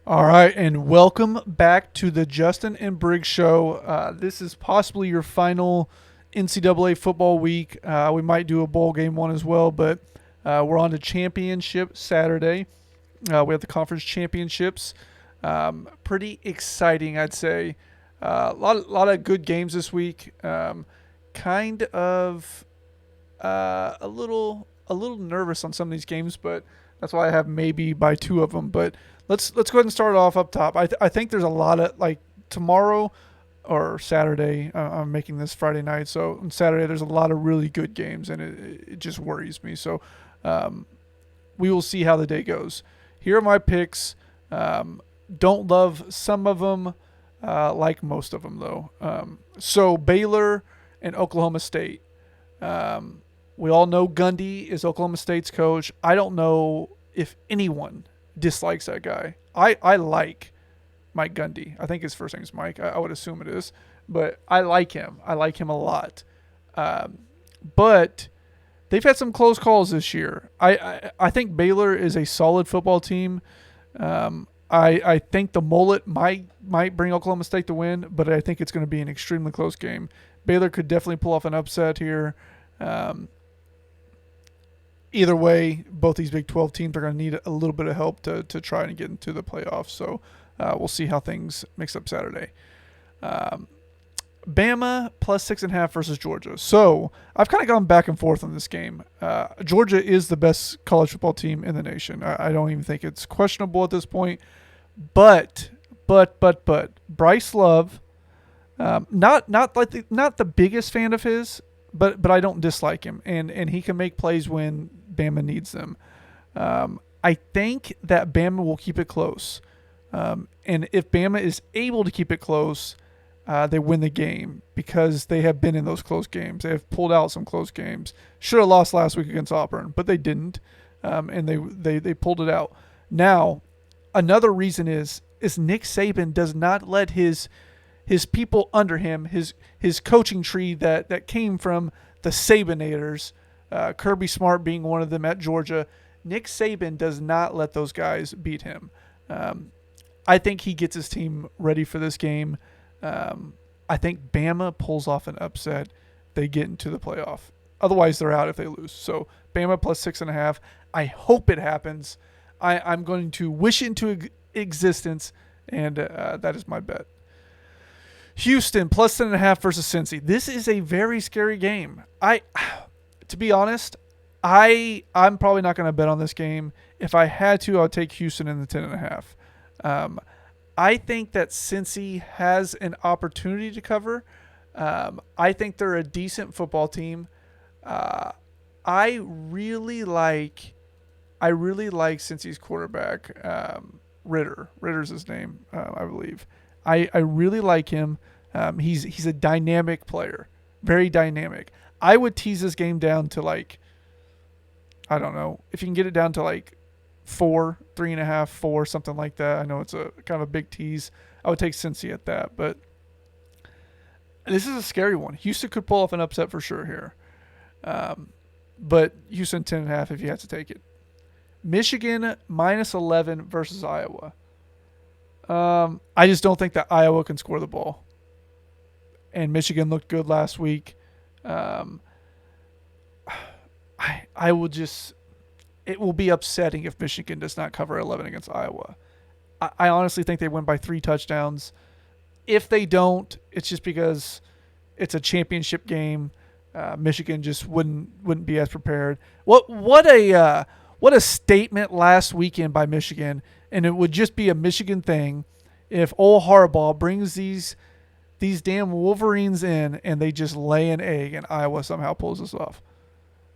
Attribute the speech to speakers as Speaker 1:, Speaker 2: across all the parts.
Speaker 1: All right, and welcome back to the Justin and Briggs Show. This is possibly your final NCAA football week. We might do a bowl game one as well, but we're on to championship Saturday. We have the conference championships. Pretty exciting, I'd say. A lot of good games this week. Kind of a little nervous on some of these games, but that's why I have maybe by two of them. But let's go ahead and start off up top. I think there's a lot of like tomorrow or Saturday. I'm making this Friday night, so on Saturday there's a lot of really good games, and it just worries me. So we will see how the day goes. Here are my picks. Don't love some of them, like most of them though. So Baylor and Oklahoma State. We all know Gundy is Oklahoma State's coach. I don't know if anyone dislikes that guy. I like Mike Gundy. I think his first name is Mike. I would assume it is. But I like him. I like him a lot. But they've had some close calls this year. I think Baylor is a solid football team. I think the mullet might bring Oklahoma State to win, but I think it's going to be an extremely close game. Baylor could definitely pull off an upset here. Either way, both these Big 12 teams are going to need a little bit of help to try and get into the playoffs. So we'll see how things mix up Saturday. Bama plus 6.5 versus Georgia. So I've kind of gone back and forth on this game. Georgia is the best college football team in the nation. I don't even think it's questionable at this point. But Bryce Love, not the biggest fan of his, but I don't dislike him, and he can make plays when Bama needs them. I think that Bama will keep it close, and if Bama is able to keep it close, they win the game because they have been in those close games. They have pulled out some close games. Should have lost last week against Auburn, but they didn't, and they pulled it out. Now, another reason is Nick Saban does not let his people under him, his coaching tree that came from the Sabanators, Kirby Smart being one of them at Georgia. Nick Saban does not let those guys beat him. I think he gets his team ready for this game. I think Bama pulls off an upset. They get into the playoff. Otherwise, they're out if they lose. So Bama plus 6.5. I hope it happens. I'm going to wish it into existence, and that is my bet. Houston plus 10.5 versus Cincy. This is a very scary game. To be honest, I'm probably not going to bet on this game. If I had to, I would take Houston in the 10.5. I think that Cincy has an opportunity to cover. I think they're a decent football team. I really like Cincy's quarterback, Ritter. Ritter's his name, I believe. I really like him. He's a dynamic player, very dynamic. I would tease this game down to I don't know, if you can get it down to 3.5, 4, something like that. I know it's a kind of a big tease. I would take Cincy at that, but this is a scary one. Houston could pull off an upset for sure here, but Houston 10.5 if you have to take it. Michigan minus 11 versus Iowa. I just don't think that Iowa can score the ball. And Michigan looked good last week. I will just... It will be upsetting if Michigan does not cover 11 against Iowa. I honestly think they win by 3 touchdowns. If they don't, it's just because it's a championship game. Michigan just wouldn't be as prepared. What a statement last weekend by Michigan, and it would just be a Michigan thing if old Harbaugh brings these damn Wolverines in and they just lay an egg and Iowa somehow pulls this off.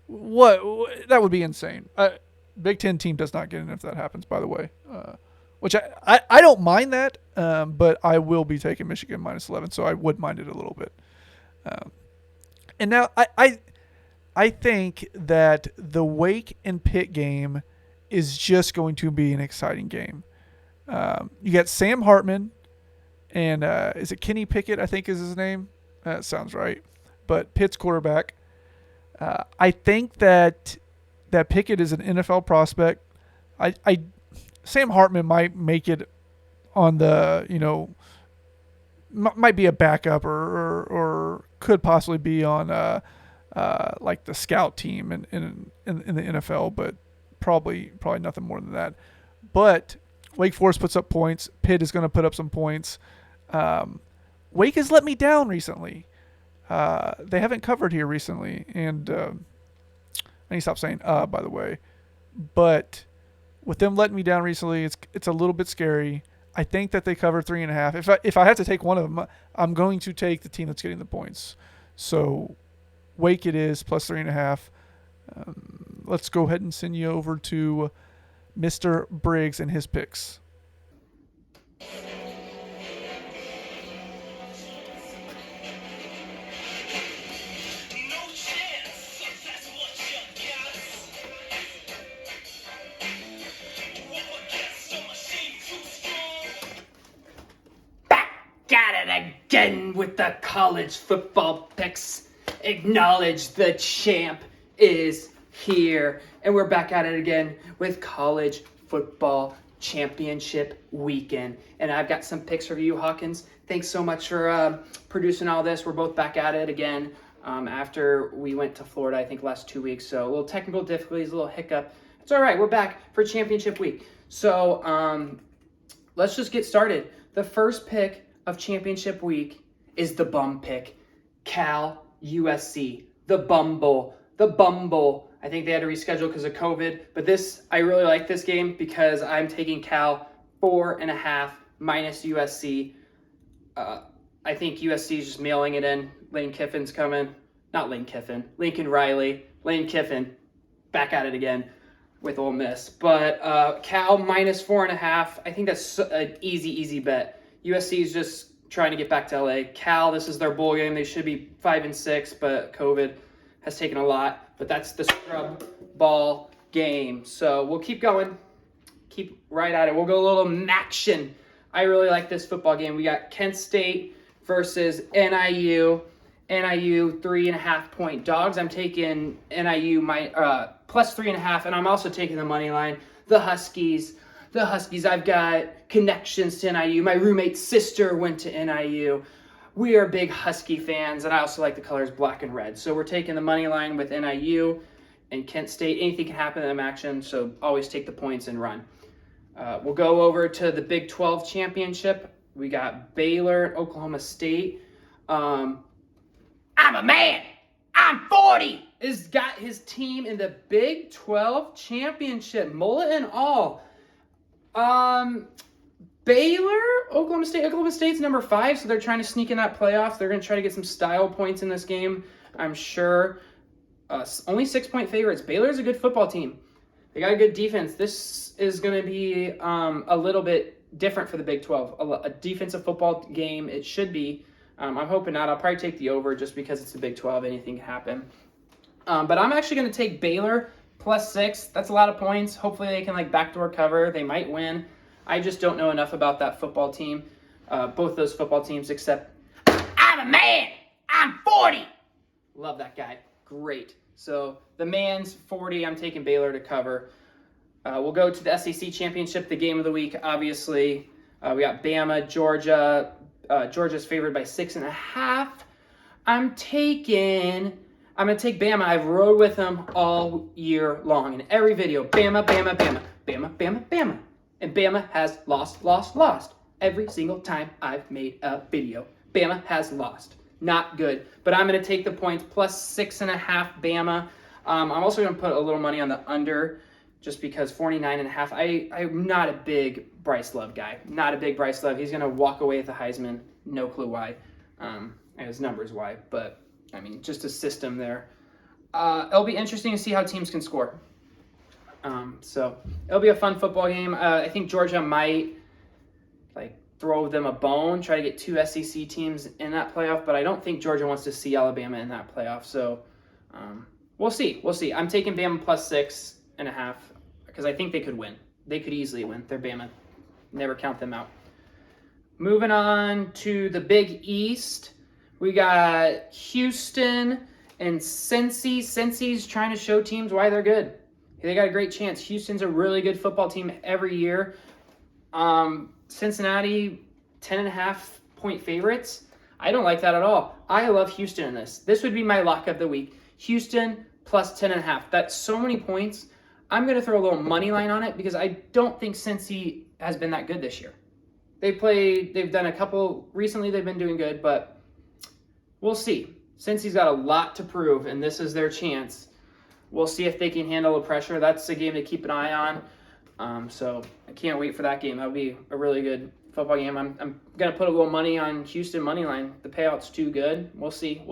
Speaker 1: That would be insane. Big Ten team does not get in if that happens, by the way, which I don't mind that, but I will be taking Michigan minus 11, so I would mind it a little bit. And now I think that the Wake and Pitt game is just going to be an exciting game. You got Sam Hartman and is it Kenny Pickett, I think is his name? That sounds right. But Pitt's quarterback. I think that Pickett is an NFL prospect. Sam Hartman might make it on the, might be a backup or could possibly be on like the scout team in the NFL, but probably nothing more than that. But Wake Forest puts up points. Pitt is going to put up some points. Wake has let me down recently. They haven't covered here recently, and I need to stop saying by the way. But with them letting me down recently, it's a little bit scary. I think that they cover 3.5. If I have to take one of them, I'm going to take the team that's getting the points. So Wake it is plus 3.5. Let's go ahead and send you over to Mr. Briggs and his picks.
Speaker 2: Got it again with the college football picks. Acknowledge the champ is here. And we're back at it again with college football championship weekend. And I've got some picks for you, Hawkins. Thanks so much for producing all this. We're both back at it again after we went to Florida, I think, last 2 weeks. So a little technical difficulties, a little hiccup. It's all right. We're back for championship week. So let's just get started. The first pick of championship week is the bum pick. Cal USC. The Bumble. I think they had to reschedule because of COVID. But I really like this game because I'm taking Cal 4.5 minus USC. I think USC is just mailing it in. Lane Kiffin's coming. Not Lane Kiffin. Lincoln Riley. Lane Kiffin. Back at it again with Ole Miss. But Cal minus 4.5. I think that's an easy bet. USC is just trying to get back to LA. Cal, this is their bowl game. They should be 5-6, but COVID has taken a lot. But that's the scrub ball game. So we'll keep going. Keep right at it. We'll go a little action. I really like this football game. We got Kent State versus NIU. NIU 3.5-point dogs. I'm taking NIU plus 3.5, and I'm also taking the money line. The Huskies, I've got connections to NIU. My roommate's sister went to NIU. We are big Husky fans, and I also like the colors black and red. So we're taking the money line with NIU and Kent State. Anything can happen in them action, so always take the points and run. We'll go over to the Big 12 championship. We got Baylor and Oklahoma State. I'm a man. I'm 40. Has got his team in the Big 12 championship, mullet and all. Baylor, Oklahoma State's number 5, so they're trying to sneak in that playoffs. They're going to try to get some style points in this game, I'm sure. Only 6-point favorites. Baylor's a good football team. They got a good defense. This is going to be a little bit different for the Big 12. A defensive football game, it should be. I'm hoping not. I'll probably take the over just because it's the Big 12. Anything can happen. But I'm actually going to take Baylor plus 6. That's a lot of points. Hopefully they can backdoor cover. They might win. I just don't know enough about that football team. Both those football teams, except I'm a man. I'm 40. Love that guy. Great. So the man's 40. I'm taking Baylor to cover. We'll go to the SEC championship, the game of the week. Obviously, we got Bama, Georgia. Georgia's favored by 6.5. I'm going to take Bama. I've rode with them all year long. In every video, Bama, Bama, Bama, Bama, Bama, Bama. And Bama has lost. Every single time I've made a video. Bama has lost. Not good. But I'm going to take the points plus 6.5 Bama. I'm also going to put a little money on the under just because 49.5. I'm not a big Bryce Love guy. Not a big Bryce Love. He's going to walk away with the Heisman. No clue why. And his numbers why. But, just a system there. It'll be interesting to see how teams can score. So it'll be a fun football game. I think Georgia might throw them a bone, try to get 2 SEC teams in that playoff, but I don't think Georgia wants to see Alabama in that playoff. So we'll see. I'm taking Bama plus 6.5 because I think they could win. They could easily win. They're Bama. Never count them out. Moving on to the Big East, we got Houston and Cincy. Cincy's trying to show teams why they're good. They got a great chance. Houston's a really good football team every year. Cincinnati, 10.5-point favorites. I don't like that at all. I love Houston in this. This would be my lock of the week. Houston plus 10.5. That's so many points. I'm going to throw a little money line on it because I don't think Cincy has been that good this year. They've done a couple, recently they've been doing good, but we'll see. Cincy's got a lot to prove, and this is their chance. We'll see if they can handle the pressure. That's a game to keep an eye on. So I can't wait for that game. That'll be a really good football game. I'm going to put a little money on Houston money line. The payout's too good. We'll see.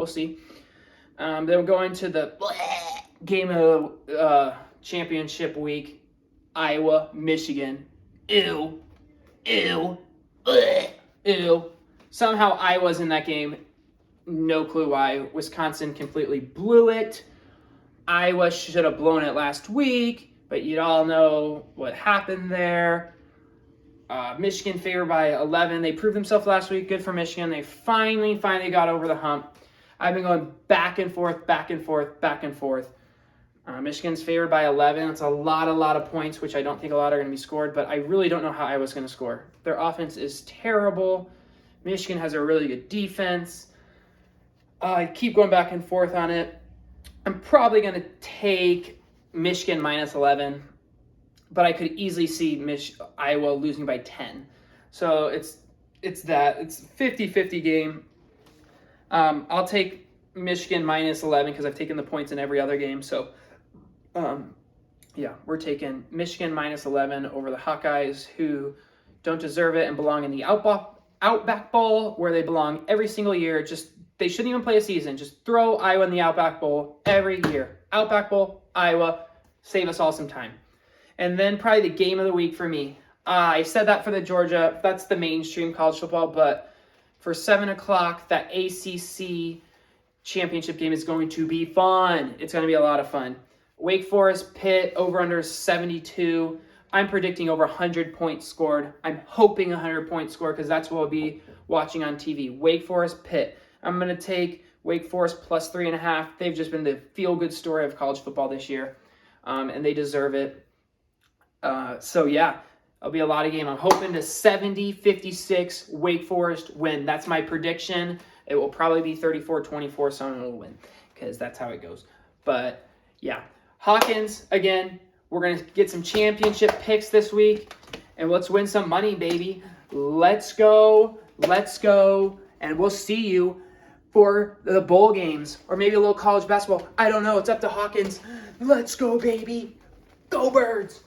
Speaker 2: Then we're going to the game of championship week. Iowa, Michigan. Ew. Somehow Iowa's in that game. No clue why. Wisconsin completely blew it. Iowa should have blown it last week, but you all know what happened there. Michigan favored by 11. They proved themselves last week. Good for Michigan. They finally got over the hump. I've been going back and forth. Michigan's favored by 11. It's a lot of points, which I don't think a lot are going to be scored, but I really don't know how Iowa's going to score. Their offense is terrible. Michigan has a really good defense. I keep going back and forth on it. I'm probably going to take Michigan minus 11, but I could easily see Iowa losing by 10. So it's a 50-50 game. I'll take Michigan minus 11 because I've taken the points in every other game. So, we're taking Michigan minus 11 over the Hawkeyes, who don't deserve it and belong in the Outback Bowl, where they belong every single year. They shouldn't even play a season. Just throw Iowa in the Outback Bowl every year. Outback Bowl, Iowa, save us all some time. And then probably the game of the week for me. I said that for the Georgia. That's the mainstream college football. But for 7 o'clock, that ACC championship game is going to be fun. It's going to be a lot of fun. Wake Forest, Pitt, over under 72. I'm predicting over 100 points scored. I'm hoping 100 points scored because that's what we'll be watching on TV. Wake Forest, Pitt. I'm going to take Wake Forest plus 3.5. They've just been the feel-good story of college football this year, and they deserve it. It'll be a lot of game. I'm hoping to 70-56 Wake Forest win. That's my prediction. It will probably be 34-24, someone will win because that's how it goes. But, yeah. Hawkins, again, we're going to get some championship picks this week, and let's win some money, baby. Let's go, and we'll see you for the bowl games or maybe a little college basketball. I don't know. It's up to Hawkins. Let's go, baby. Go Birds.